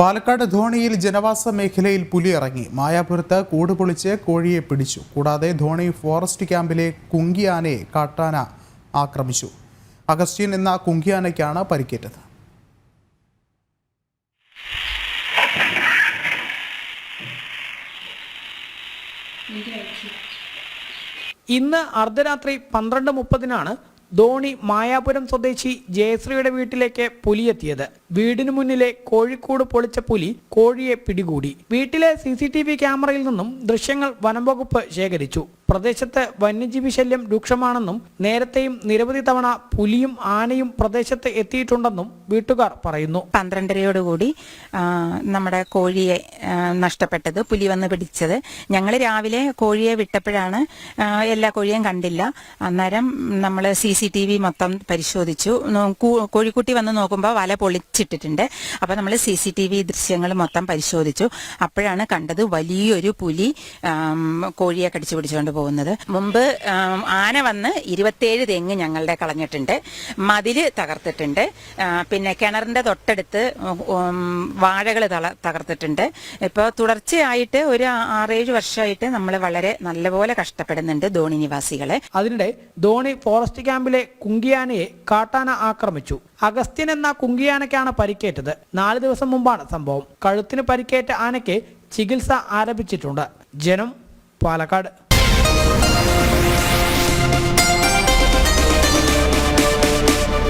പാലക്കാട് ധോണിയിൽ ജനവാസ മേഖലയിൽ പുലി ഇറങ്ങി. മായാപുരത്ത് കൂട് പൊളിച്ച് കോഴിയെ പിടിച്ചു. കൂടാതെ ധോണി ഫോറസ്റ്റ് ക്യാമ്പിലെ കുങ്കിയാനയെ കാട്ടാന ആക്രമിച്ചു. അഗസ്റ്റ്യൻ എന്ന കുങ്കിയാനയ്ക്കാണ് പരിക്കേറ്റത്. ഇന്ന് അർദ്ധരാത്രി 12:30-നാണ് ധോണി മായാപുരം സ്വദേശി ജയശ്രീയുടെ വീട്ടിലേക്ക് പുലിയെത്തിയത്. വീടിനു മുന്നിലെ കോഴിക്കൂട് പൊളിച്ച പുലി കോഴിയെ പിടികൂടി. വീട്ടിലെ CCTV ക്യാമറയിൽ നിന്നും ദൃശ്യങ്ങൾ വനംവകുപ്പ് ശേഖരിച്ചു. പ്രദേശത്ത് വന്യജീവി ശല്യം രൂക്ഷമാണെന്നും നേരത്തെയും നിരവധി തവണ പുലിയും ആനയും പ്രദേശത്ത് എത്തിയിട്ടുണ്ടെന്നും വീട്ടുകാർ പറയുന്നു. 12:30 നമ്മുടെ കോഴിയെ നഷ്ടപ്പെട്ടത്, പുലി വന്ന് പിടിച്ചത്. ഞങ്ങൾ രാവിലെ കോഴിയെ വിട്ടപ്പോഴാണ് എല്ലാ കോഴിയും കണ്ടില്ല. അന്നേരം നമ്മൾ CCTV മൊത്തം പരിശോധിച്ചു. കോഴിക്കുട്ടി വന്ന് നോക്കുമ്പോൾ വല പൊളിച്ചിട്ടിട്ടുണ്ട്. അപ്പോൾ നമ്മൾ CCTV ദൃശ്യങ്ങൾ മൊത്തം പരിശോധിച്ചു. അപ്പോഴാണ് കണ്ടത് വലിയൊരു പുലി കോഴിയെ കടിച്ചു പിടിച്ചുകൊണ്ട് പോകുന്നത്. മുമ്പ് ആന വന്ന് 27 തെങ്ങ് ഞങ്ങളുടെ കളഞ്ഞിട്ടുണ്ട്, മതില് തകർത്തിട്ടുണ്ട്, പിന്നെ കിണറിന്റെ തൊട്ടടുത്ത് വാഴകൾ തകർത്തിട്ടുണ്ട്. ഇപ്പോൾ തുടർച്ചയായിട്ട് ഒരു 6-7 വർഷമായിട്ട് നമ്മൾ വളരെ നല്ലപോലെ കഷ്ടപ്പെടുന്നുണ്ട് ധോണി നിവാസികളെ. അതിനിടെ ധോണി ഫോറസ്റ്റ് ക്യാമ്പിലെ കുങ്കിയാനയെ കാട്ടാന ആക്രമിച്ചു. അഗസ്റ്റ്യൻ എന്ന കുങ്കിയാനയ്ക്കാണ് പരിക്കേറ്റത്. 4 ദിവസം മുമ്പാണ് സംഭവം. കഴുത്തിന് പരിക്കേറ്റ ആനയ്ക്ക് ചികിത്സ ആരംഭിച്ചിട്ടുണ്ട്. ജനം, പാലക്കാട്.